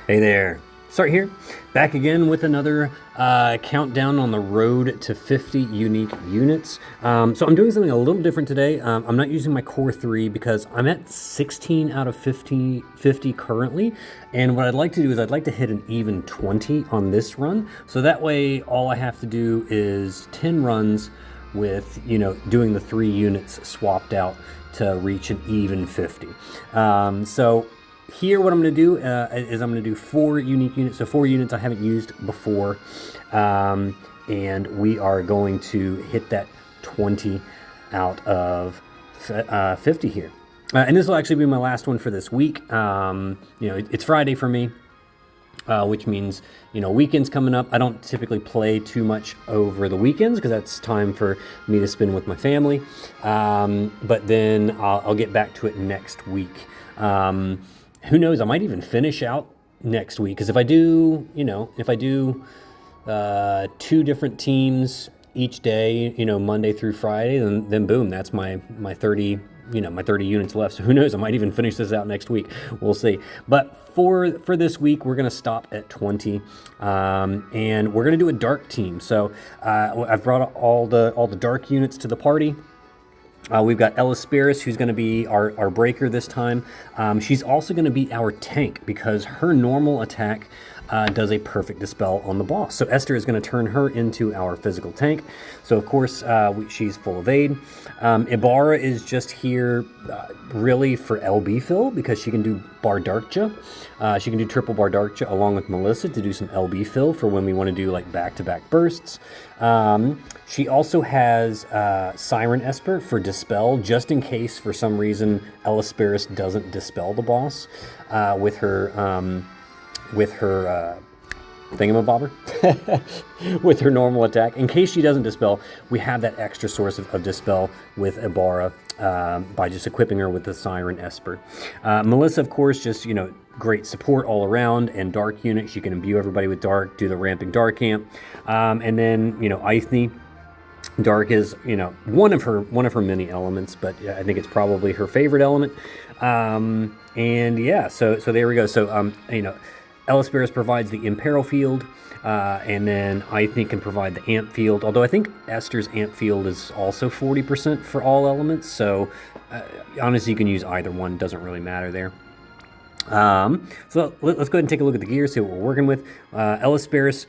Hey there, Start here. Back again with another countdown on the road to 50 unique units. So I'm doing something a little different today. I'm not using my core 3 because I'm at 16 out of 50 currently. And what I'd like to do is I'd like to hit an even 20 on this run. So that way all I have to do is 10 runs with, doing the 3 units swapped out to reach an even 50. So here what I'm going to do is I'm going to do 4 unique units. So 4 units I haven't used before. And we are going to hit that 20 out of 50 here. And this will actually be my last one for this week. It's Friday for me. Which means, weekends coming up. I don't typically play too much over the weekends because that's time for me to spend with my family. But then I'll get back to it next week. Who knows? I might even finish out next week because if I do 2 different teams each day, Monday through Friday, then boom, that's my 30. My 30 units left. So who knows? I might even finish this out next week. We'll see. But for this week, we're going to stop at 20, and we're going to do a dark team. So I've brought all the dark units to the party. We've got Ellisparis, who's going to be our breaker this time. She's also going to be our tank because her normal attack does a perfect dispel on the boss. So Esther is going to turn her into our physical tank. So of course she's full of aid. Ibarra is just here really for LB fill because she can do Bardarkja. She can do triple Bardarkja along with Melissa to do some LB fill for when we want to do like back-to-back bursts. She also has Siren Esper for Dispel, just in case for some reason Ellisparis doesn't dispel the boss with her thingamabobber, with her normal attack. In case she doesn't dispel, we have that extra source of dispel with Ibarra by just equipping her with the Siren Esper. Melissa, of course, just, great support all around and dark unit. She can imbue everybody with dark, do the ramping dark amp. And then, Ithne. Dark is, one of her many elements, but I think it's probably her favorite element. And yeah, so there we go. So, Ellisparis provides the Imperil field, and then I think can provide the amp field, although I think Esther's amp field is also 40% for all elements, so honestly you can use either one, doesn't really matter there. So let's go ahead and take a look at the gear, see what we're working with. Ellisparis,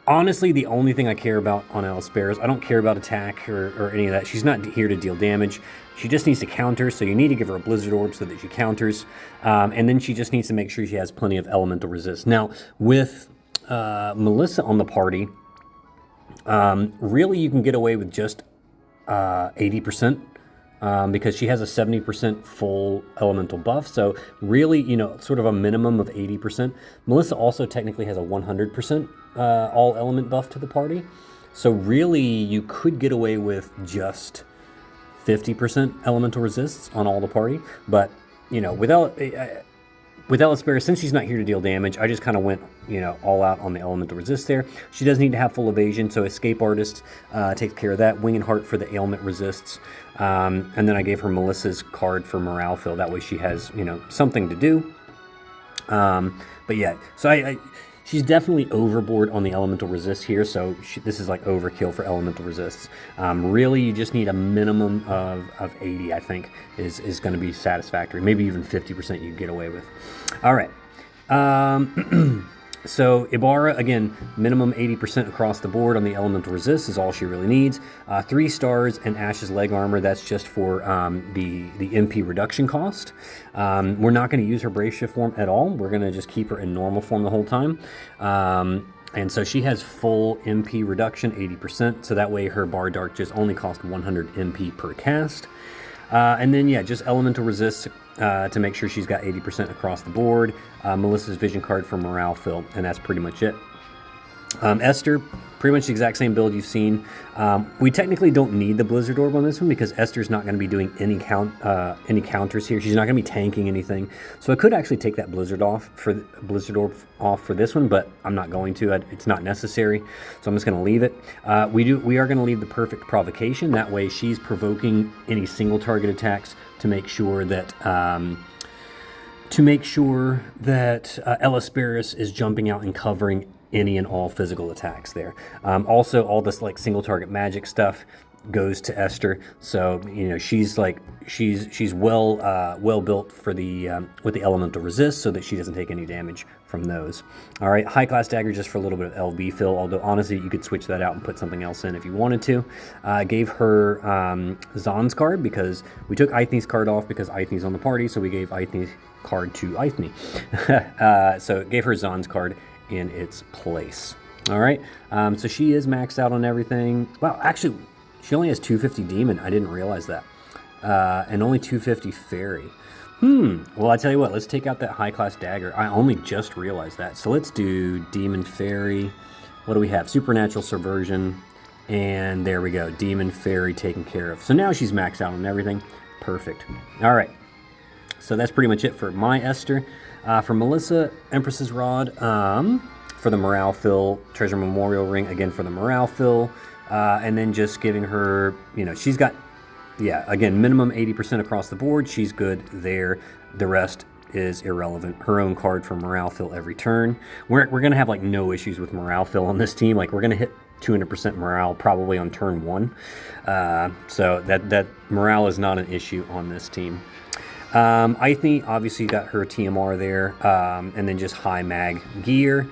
honestly, the only thing I care about on Ellisparis, I don't care about attack or any of that. She's not here to deal damage. She just needs to counter, so you need to give her a Blizzard Orb so that she counters. And then she just needs to make sure she has plenty of elemental resist. Now, with Melissa on the party, really you can get away with just 80%. Because she has a 70% full elemental buff. So really, sort of a minimum of 80%. Melissa also technically has a 100% all element buff to the party. So really, you could get away with just 50% elemental resists on all the party. But, with Ellisparis, since she's not here to deal damage, I just kind of went, all out on the elemental resist there. She does need to have full evasion, so Escape Artist takes care of that. Wing and Heart for the ailment resists. And then I gave her Melissa's card for morale fill. That way she has, something to do. But yeah, so she's definitely overboard on the elemental resist here, so this is like overkill for elemental resists. Really, you just need a minimum of 80, I think, is going to be satisfactory. Maybe even 50% you get away with. All right. So Ibarra, again, minimum 80% across the board on the elemental resist is all she really needs. 3 stars and Ash's leg armor, that's just for the MP reduction cost. We're not going to use her brave shift form at all. We're going to just keep her in normal form the whole time. And so she has full MP reduction, 80%, so that way her Bardark just only costs 100 MP per cast. And then, yeah, just elemental resist to make sure she's got 80% across the board. Melissa's vision card for morale fill, and that's pretty much it. Esther, pretty much the exact same build you've seen. We technically don't need the Blizzard Orb on this one because Esther's not going to be doing any counters here. She's not going to be tanking anything. So I could actually take that Blizzard Orb off for this one, but I'm not going to. It's not necessary, so I'm just going to leave it. We are going to leave the Perfect Provocation. That way she's provoking any single target attacks to make sure that to make sure that Elisperis is jumping out and covering any and all physical attacks there. Also, all this like single target magic stuff goes to Esther, so you know she's well built for the with the elemental resist, so that she doesn't take any damage from those. All right, high class dagger just for a little bit of LB fill. Although honestly, you could switch that out and put something else in if you wanted to. Gave her Zahn's card because we took Eithne's card off because Eithne's on the party, so we gave Eithne's card to Eithne. So it gave her Zahn's card in its place. All right, so she is maxed out on everything. Wow, actually. She only has 250 Demon. I didn't realize that. And only 250 Fairy. Well, I tell you what. Let's take out that high-class dagger. I only just realized that. So let's do Demon Fairy. What do we have? Supernatural Subversion. And there we go. Demon Fairy taken care of. So now she's maxed out on everything. Perfect. All right. So that's pretty much it for my Esther. For Melissa, Empress's Rod. For the morale fill. Treasure Memorial Ring. Again, for the morale fill. And then just giving her, you know, she's got, yeah, again, minimum 80% across the board. She's good there. The rest is irrelevant. Her own card for morale fill every turn. We're going to have like no issues with morale fill on this team. Like we're going to hit 200% morale probably on turn 1. So that morale is not an issue on this team. Eithne obviously got her TMR there, and then just high mag gear.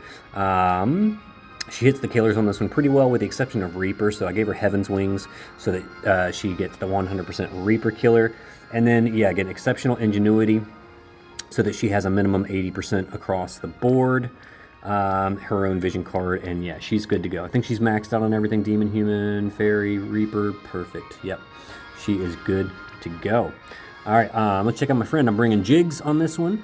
She hits the killers on this one pretty well with the exception of Reaper, so I gave her Heaven's Wings so that she gets the 100% Reaper killer. And then, yeah, again, exceptional Ingenuity so that she has a minimum 80% across the board. Her own Vision card, and yeah, she's good to go. I think she's maxed out on everything. Demon, Human, Fairy, Reaper, perfect. Yep, she is good to go. All right, let's check out my friend. I'm bringing Jigs on this one.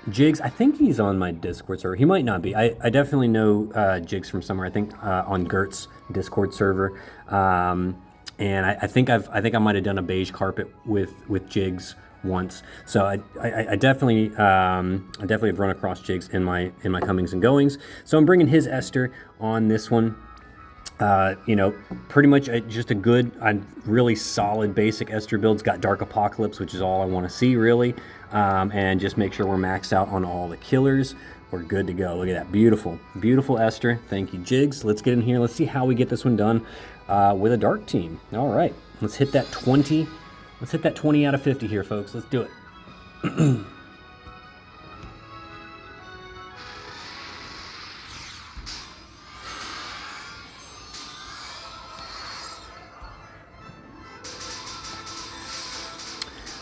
Jigs, I think he's on my Discord server. He might not be. I definitely know Jigs from somewhere. I think on Gert's Discord server. And I think I might have done a beige carpet with Jigs once. So I definitely have run across Jigs in my comings and goings. So I'm bringing his Esther on this one. You know, pretty much just a good, really solid basic Esther build. It's got Dark Apocalypse, which is all I want to see, really. And just make sure we're maxed out on all the killers. We're good to go. Look at that. Beautiful, beautiful Esther. Thank you, Jigs. Let's get in here. Let's see how we get this one done with a dark team. All right. Let's hit that 20. Let's hit that 20 out of 50 here, folks. Let's do it.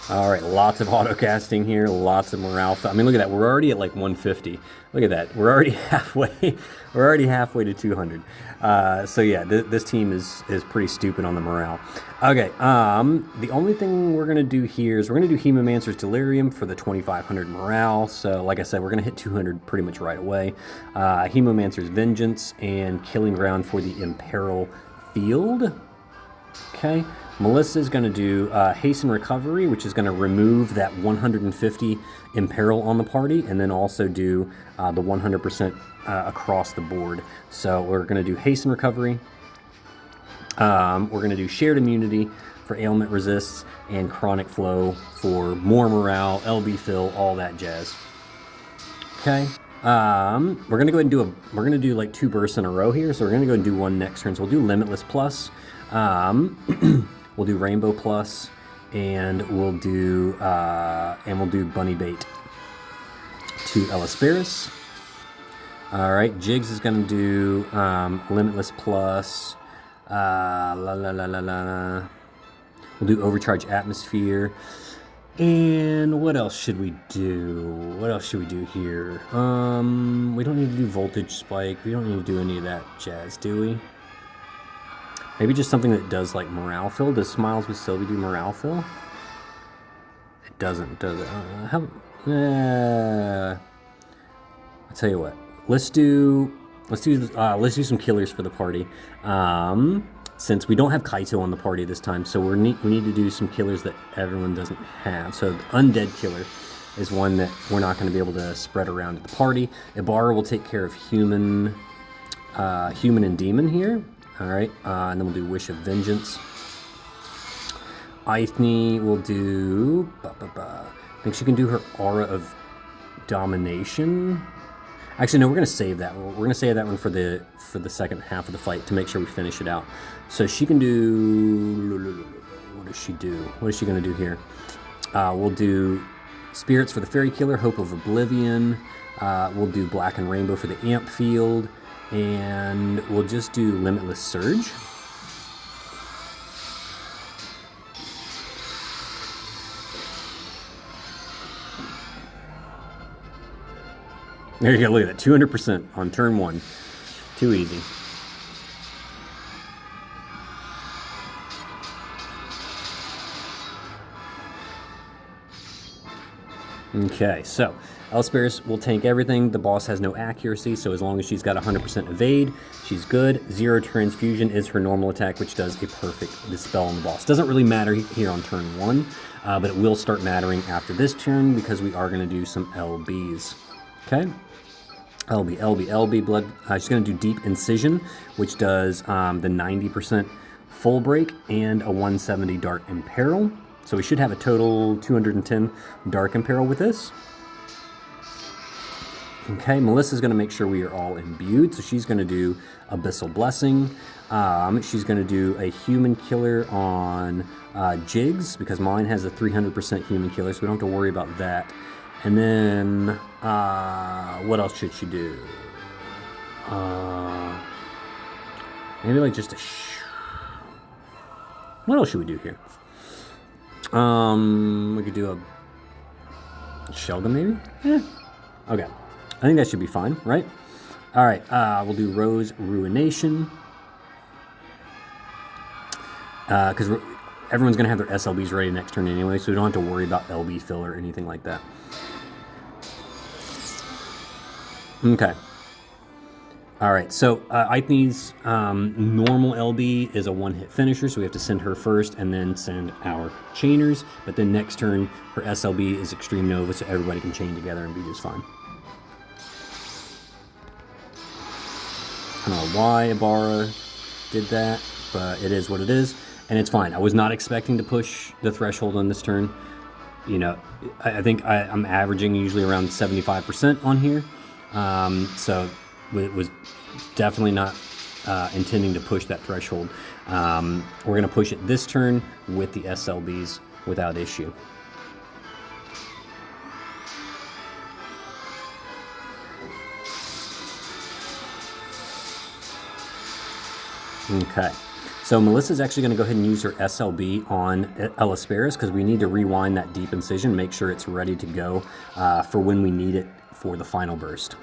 All right, lots of auto casting here, lots of morale. I mean, look at that. We're already at like 150. Look at that. We're already halfway. We're already halfway to 200. So yeah, this team is pretty stupid on the morale. Okay. The only thing we're gonna do here is we're gonna do Hemomancer's Delirium for the 2500 morale. So like I said, we're gonna hit 200 pretty much right away. Hemomancer's Vengeance and Killing Ground for the Imperil Field. Okay. Melissa is going to do Hasten Recovery, which is going to remove that 150 Imperil on the party, and then also do the 100% across the board. So we're going to do Hasten Recovery. We're going to do Shared Immunity for Ailment Resists, and Chronic Flow for more morale, LB fill, all that jazz. Okay. We're going to go ahead and we're going to do like 2 bursts in a row here, so we're going to go and do one next turn. So we'll do Limitless Plus. We'll do Rainbow Plus, and we'll do Bunny Bait to Elisperis. All right, Jigs is going to do Limitless Plus. We'll do Overcharge Atmosphere. And what else should we do? What else should we do here? We don't need to do Voltage Spike. We don't need to do any of that jazz, do we? Maybe just something that does like morale fill. Does Smiles with Sylvie do morale fill? It doesn't, does it? I'll tell you what. Let's do some killers for the party. Since we don't have Kaito on the party this time, so we need to do some killers that everyone doesn't have. So the Undead Killer is one that we're not going to be able to spread around the party. Ibarra will take care of human and demon here. All right, and then we'll do Wish of Vengeance. Eithne will do think she can do her Aura of Domination. Actually, no, we're going to save that. We're going to save that one for the second half of the fight to make sure we finish it out. So she can do... What does she do? What is she going to do here? We'll do Spirits for the Fairy Killer, Hope of Oblivion. We'll do Black and Rainbow for the Amp Field. And we'll just do Limitless Surge. There you go, look at that, 200% on turn 1. Too easy. Okay, so Elsparis will tank everything. The boss has no accuracy, so as long as she's got 100% evade, she's good. 0 Transfusion is her normal attack, which does a perfect dispel on the boss. Doesn't really matter here on turn 1, but it will start mattering after this turn because we are going to do some LBs. Okay? LB, blood. She's going to do Deep Incision, which does the 90% full break and a 170 Dark Imperil. So we should have a total 210 Dark Imperil with this. Okay, Melissa's going to make sure we are all imbued, so she's going to do Abyssal Blessing. She's going to do a Human Killer on Jigs, because mine has a 300% Human Killer, so we don't have to worry about that. And then, what else should she do? Maybe like just a... What else should we do here? We could do a Shelga maybe? Yeah. Okay. I think that should be fine, right? All right, we'll do Rose Ruination. Because everyone's going to have their SLBs ready next turn anyway, so we don't have to worry about LB fill or anything like that. Okay. All right, so Aithne's normal LB is a one-hit finisher, so we have to send her first and then send our chainers. But then next turn, her SLB is Extreme Nova, so everybody can chain together and be just fine. I don't know why Ibarra did that, but it is what it is, and it's fine. I was not expecting to push the threshold on this turn. You know, I think I'm averaging usually around 75% on here. So it was definitely not intending to push that threshold. We're going to push it this turn with the SLBs without issue. Okay, so Melissa's actually going to go ahead and use her SLB on Elsparis because we need to rewind that Deep Incision, make sure it's ready to go for when we need it for the final burst.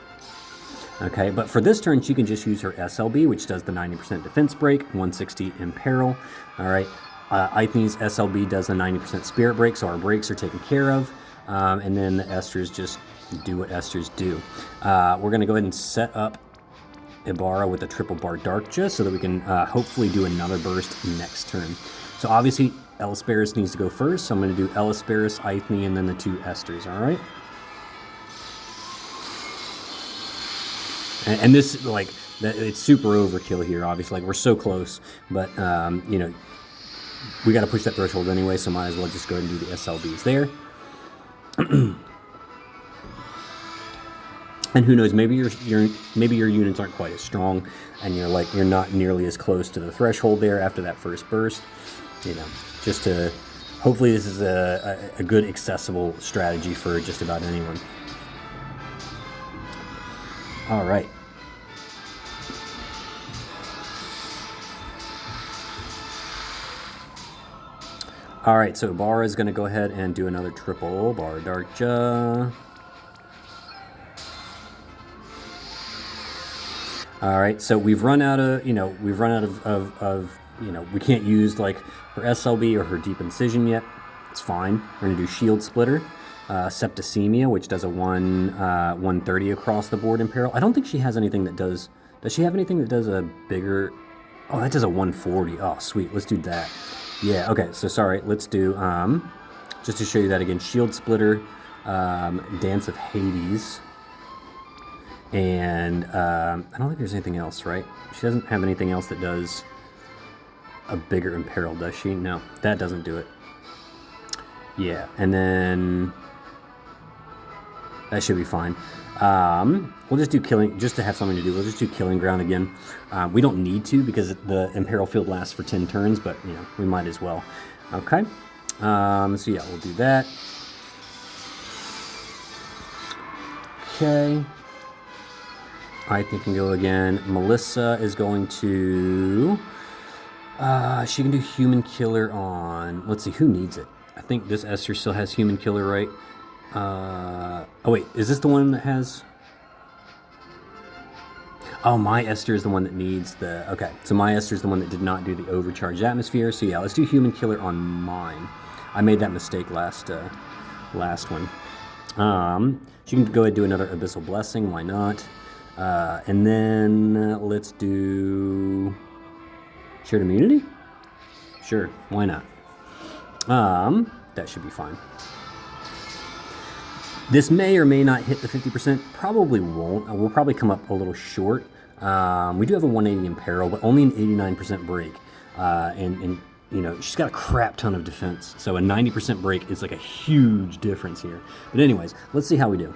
Okay, but for this turn, she can just use her SLB, which does the 90% defense break, 160 Imperil. All right, Aithne's SLB does the 90% spirit break, so our breaks are taken care of. And then the Esters just do what Esters do. We're going to go ahead and set up Ibarra with a triple bar Darkja so that we can hopefully do another burst next turn. So obviously, Elsparis needs to go first, so I'm going to do Elsparis, Aithne, and then the two Esters, all right? And this, like, it's super overkill here, obviously. Like, we're so close, but, you know, we got to push that threshold anyway, so might as well just go ahead and do the SLBs there. And who knows, maybe your units aren't quite as strong, and you're not nearly as close to the threshold there after that first burst. You know, just to hopefully this is a good accessible strategy for just about anyone. All right. All right, so Ibarra is going to go ahead and do another triple bar Darkja. All right, so we've run out of, you know, we can't use like her SLB or her Deep Incision yet. It's fine. We're gonna do Shield Splitter, Septicemia, which does a 130 across the board Imperil. I don't think she has anything that does she have anything that does a bigger, oh, that does a 140. Oh, sweet, let's do that. Yeah, okay, so sorry, let's do, just to show you that again, Shield Splitter, Dance of Hades. And I don't think there's anything else, right? She doesn't have anything else that does a bigger Imperil, does she? No, that doesn't do it. Yeah, and then That should be fine. We'll just do killing, just to have something to do. We'll just do killing ground again. We don't need to because the Imperil Field lasts for 10 turns, but you know, we might as well. Okay. So yeah, we'll do that. Okay. I think can go again. Melissa is going to... she can do Human Killer on... Let's see, who needs it? I think this Esther still has Human Killer, right? Oh wait, is this the one that has... Oh, my Esther is the one that needs the... Okay, so my Esther is the one that did not do the overcharged atmosphere. So yeah, let's do Human Killer on mine. I made that mistake last one. She can go ahead and do another Abyssal Blessing, why not? And then let's do Shared Immunity? Sure, why not? That should be fine. This may or may not hit the 50%. Probably won't. We'll probably come up a little short. We do have a 180 Imperil, but only an 89% break. And you know, she's got a crap ton of defense. So a 90% break is like a huge difference here. But anyways, let's see how we do.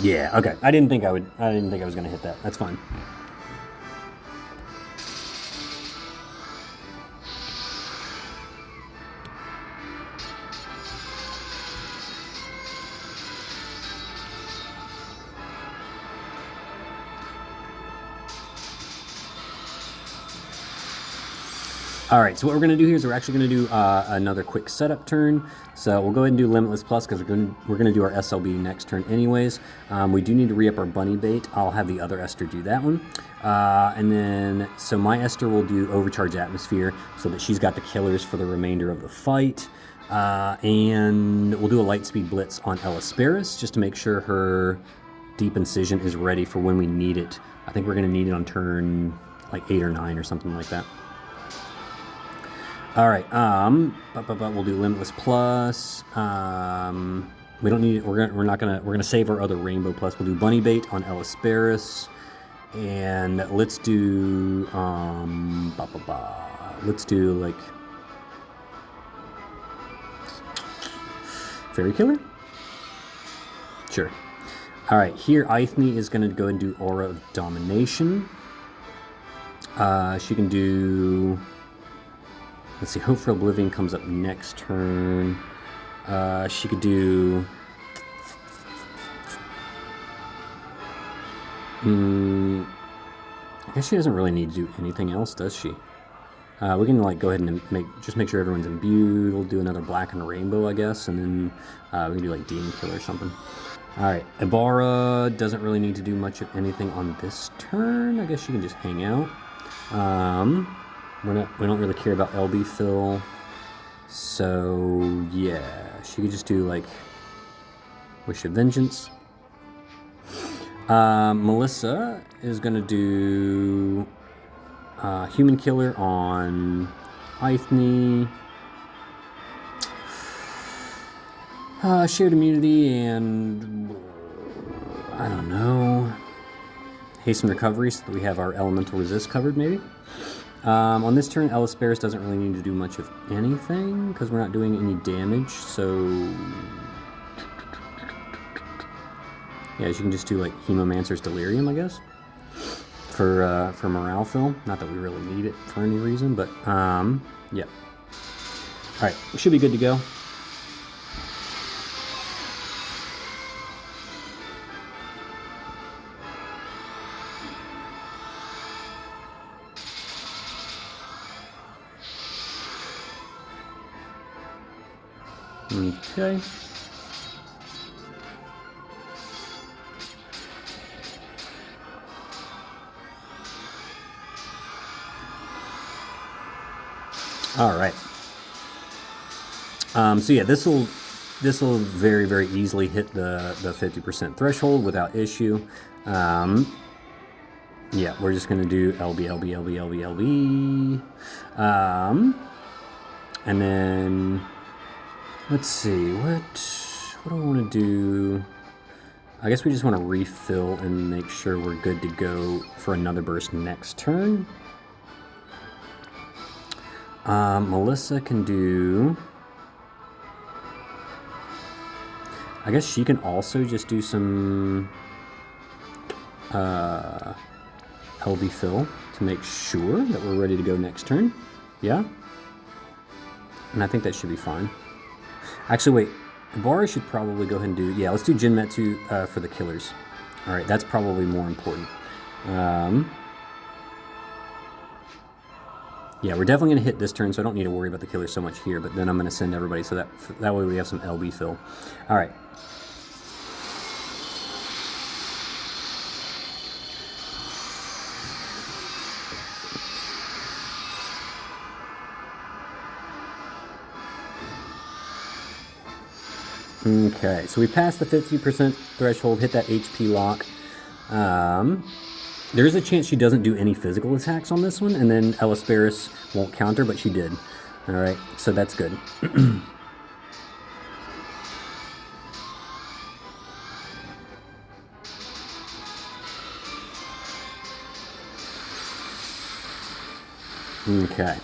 Yeah, okay. I didn't think I was going to hit that. That's fine. All right, so what we're going to do here is we're actually going to do another quick setup turn. So we'll go ahead and do Limitless Plus because we're going to do our SLB next turn anyways. We do need to re-up our Bunny Bait. I'll have the other Esther do that one. And then, so my Esther will do Overcharge Atmosphere so that she's got the killers for the remainder of the fight. And we'll do a Lightspeed Blitz on Elisperis just to make sure her Deep Incision is ready for when we need it. I think we're going to need it on turn like 8 or 9 or something like that. All right, we'll do Limitless Plus. We don't need it. We're gonna save our other Rainbow Plus. We'll do Bunny Bait on Elisperis, and let's do let's do like Fairy Killer. Sure. All right, here Ithne is gonna go and do Aura of Domination. She can do. Let's see, Hope for Oblivion comes up next turn. She could do... I guess she doesn't really need to do anything else, does she? We can like go ahead and make sure everyone's imbued. We'll do another Black and Rainbow, I guess, and then we can do like Demon Kill or something. All right, Ibarra doesn't really need to do much of anything on this turn. I guess she can just hang out. We don't really care about LB fill, so yeah, she could just do like Wish of Vengeance. Melissa is gonna do Human Killer on Ithne, Shared Immunity, and I don't know, Hasten Recovery so that we have our Elemental Resist covered maybe. On this turn, Elisperis doesn't really need to do much of anything because we're not doing any damage, so yeah, she can just do like Hemomancer's Delirium, I guess, for morale fill. Not that we really need it for any reason, but yeah. All right, we should be good to go. Okay. All right. So yeah, this will very, very easily hit the 50% threshold without issue. Yeah, we're just gonna do LB. And then let's see, what do I want to do? I guess we just want to refill and make sure we're good to go for another burst next turn. Melissa can do... I guess she can also just do some LB fill to make sure that we're ready to go next turn. Yeah? And I think that should be fine. Actually, wait. Ibarra should probably go ahead and do... Yeah, let's do Jinmetsu for the killers. All right, that's probably more important. Yeah, we're definitely going to hit this turn, so I don't need to worry about the killers so much here, but then I'm going to send everybody so that way we have some LB fill. All right. Okay, so we passed the 50% threshold, hit that HP lock. There is a chance she doesn't do any physical attacks on this one, and then Elisperis won't counter, but she did. All right, so that's good. Okay.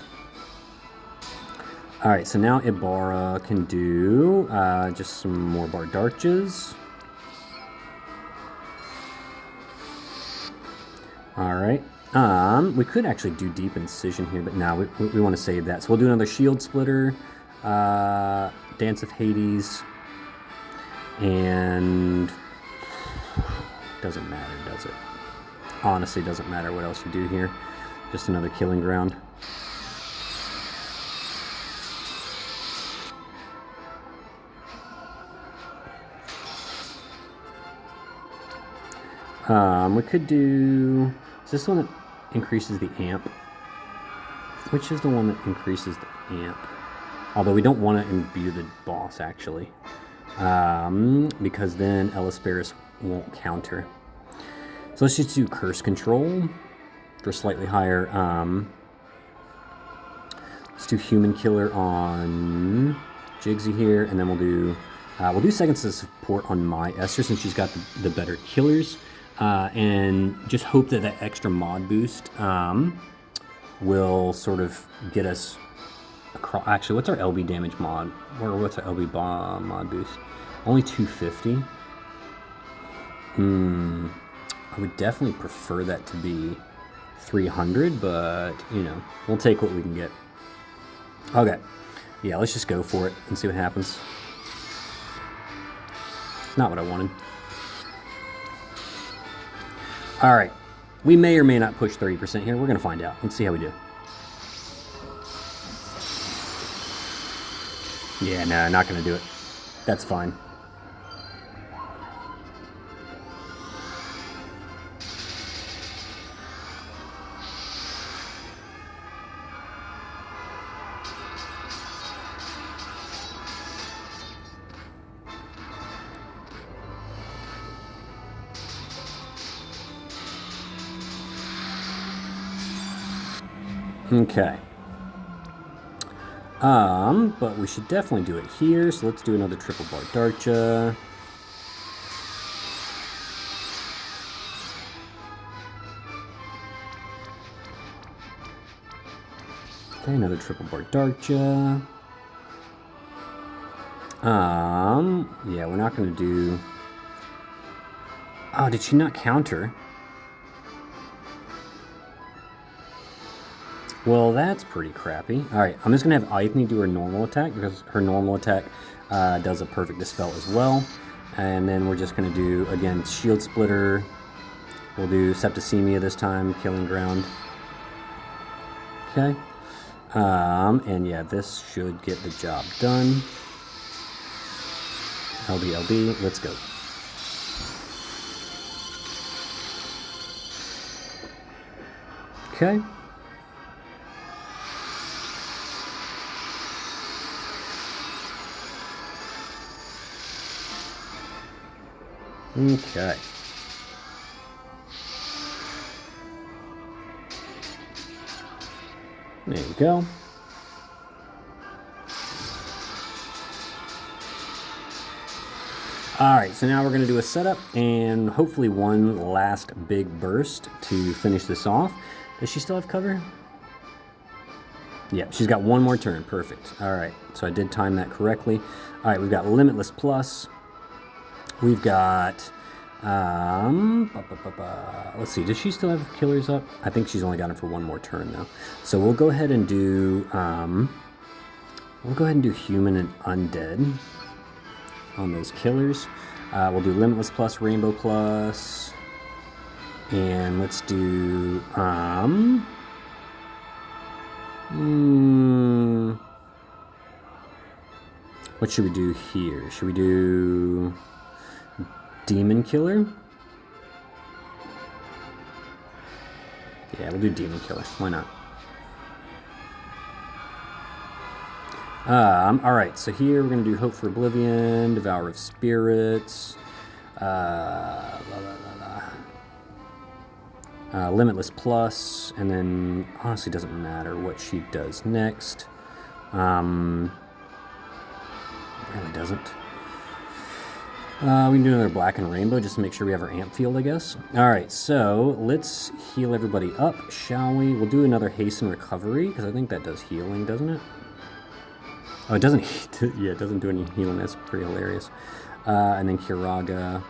All right, so now Ibarra can do just some more Bardarches. All right. We could actually do Deep Incision here, but no, we want to save that. So we'll do another Shield Splitter, Dance of Hades, and doesn't matter, does it? Honestly, doesn't matter what else you do here. Just another Killing Ground. We could do... Is this one that increases the amp? Which is the one that increases the amp? Although we don't want to imbue the boss, actually. Because then Elisperis won't counter. So let's just do Curse Control for slightly higher. Let's do Human Killer on Jigsy here, and then we'll do Seconds of Support on my Esther since she's got the better killers. And just hope that that extra mod boost will sort of get us across. Actually, what's our LB damage mod? Or what's our LB mod boost? Only 250. I would definitely prefer that to be 300, but you know, we'll take what we can get. Okay, yeah, let's just go for it and see what happens. Not what I wanted. All right, we may or may not push 30% here. We're gonna find out. Let's see how we do. Yeah, no, not gonna do it. That's fine. Okay. But we should definitely do it here, so let's do another triple Bardarcha. Okay, another triple Bardarcha. Yeah, we're not gonna do... Oh, did she not counter? Well, that's pretty crappy. All right, I'm just going to have Aithne do her normal attack because her normal attack does a perfect dispel as well. And then we're just going to do, again, Shield Splitter. We'll do Septicemia this time, Killing Ground. Okay. And yeah, this should get the job done. LB, let's go. Okay. Okay. There you go. Alright, so now we're going to do a setup and hopefully one last big burst to finish this off. Does she still have cover? Yeah, she's got one more turn. Perfect. All right, so I did time that correctly. All right, we've got Limitless Plus. We've got, let's see, does she still have killers up? I think she's only got them for one more turn though. So we'll go ahead and do, Human and Undead on those killers. We'll do Limitless Plus, Rainbow Plus, and let's do, what should we do here? Should we do Demon Killer? Yeah, we'll do Demon Killer. Why not? Alright, so here we're going to do Hope for Oblivion, Devourer of Spirits, Limitless Plus, and then honestly doesn't matter what she does next. Really doesn't. We can do another Black and Rainbow just to make sure we have our amp field, I guess. Alright, so let's heal everybody up, shall we? We'll do another Hasten Recovery, because I think that does healing, doesn't it? Oh, it doesn't. Yeah, it doesn't do any healing. That's pretty hilarious. And then Kiraga.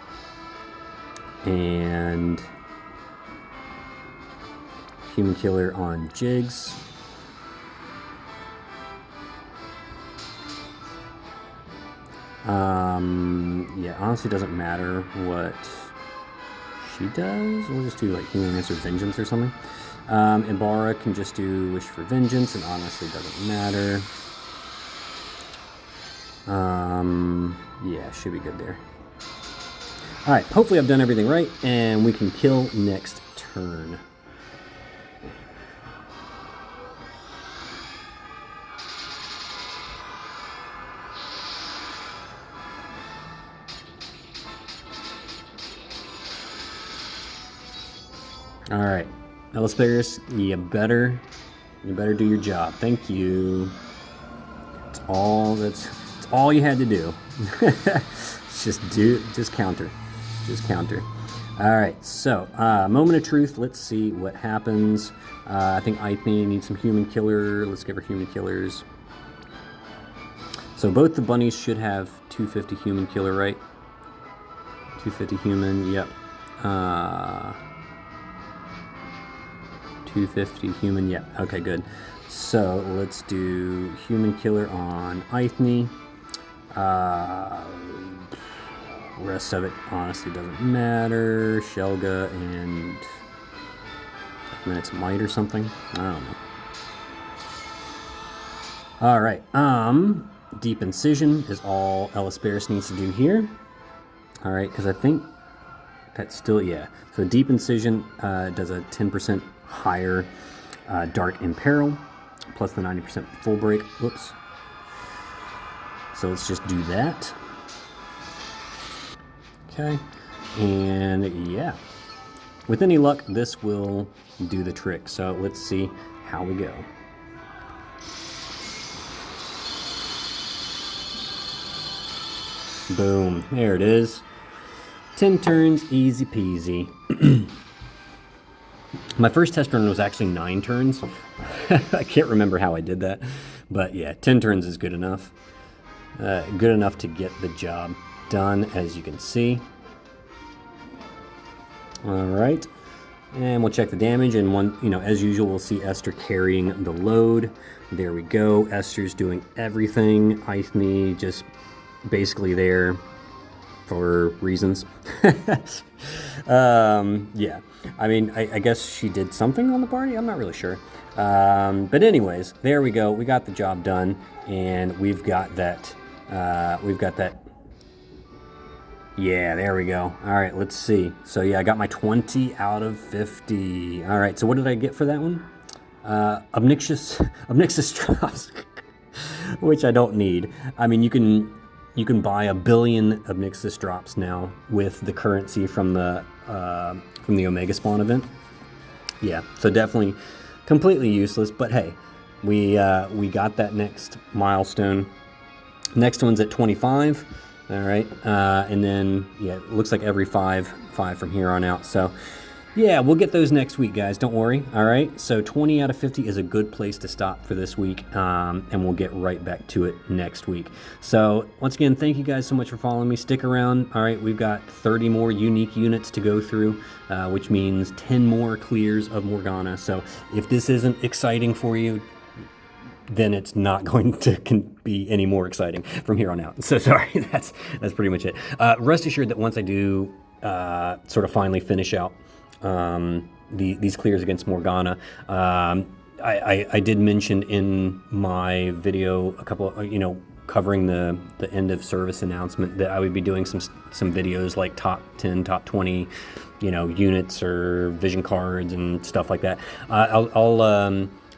And Human Killer on Jigs. Yeah, honestly doesn't matter what she does. We'll just do like Healing Answer Vengeance or something. Ibarra can just do Wish for Vengeance, and honestly doesn't matter. Yeah, should be good there. Alright, hopefully I've done everything right, and we can kill next turn. Alright, Elspeth, you better do your job. Thank you. That's all you had to do. just counter. Alright, so, Moment of Truth, let's see what happens. I think Ithne needs some Human Killer. Let's give her Human Killers. So both the bunnies should have 250 Human Killer, right? 250 Human, yep. 250 Human, yep. Okay, good. So let's do Human Killer on Ithne. Rest of it honestly doesn't matter. Shelga and Minutes Might or something. I don't know. All right. Deep Incision is all Elspeth needs to do here. All right, because I think that's still, yeah. So Deep Incision does a 10% higher Dark Imperil, plus the 90% full break. Whoops. So let's just do that. Okay, and yeah. With any luck, this will do the trick. So let's see how we go. Boom, there it is. 10 turns, easy peasy. My first test run was actually 9 turns. I can't remember how I did that. But yeah, 10 turns is good enough. Good enough to get the job done, as you can see. All right, and we'll check the damage, and as usual, we'll see Esther carrying the load. There we go. Esther's doing everything. Ithne just basically there for reasons. Yeah, I mean, I guess she did something on the party. I'm not really sure. But anyways, there we go. We got the job done, and we've got that. Yeah, there we go. All right, let's see. So yeah, I got my 20 out of 50. All right, so what did I get for that one? Obnixious drops, which I don't need. I mean, you can buy 1 billion Obnixious drops now with the currency from the Omega Spawn event. Yeah, so definitely completely useless. But hey, we got that next milestone. Next one's at 25. All right, and then yeah, it looks like every five from here on out. So Yeah, we'll get those next week, guys. Don't worry. All right. So 20 out of 50 is a good place to stop for this week, and we'll get right back to it next week. So once again, thank you guys so much for following me. Stick around. All right, we've got 30 more unique units to go through, which means 10 more clears of Morgana. So if this isn't exciting for you, then it's not going to be any more exciting from here on out. So sorry, that's pretty much it. Rest assured that once I do sort of finally finish out these clears against Morgana, I did mention in my video a couple, covering the end of service announcement that I would be doing some videos like top 10, top 20, units or vision cards and stuff like that.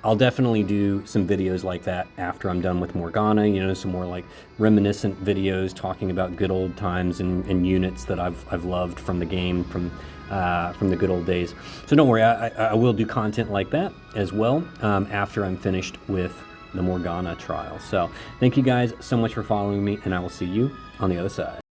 I'll definitely do some videos like that after I'm done with Morgana, some more like reminiscent videos talking about good old times and units that I've loved from the game, from the good old days. So don't worry, I will do content like that as well after I'm finished with the Morgana trial. So thank you guys so much for following me, and I will see you on the other side.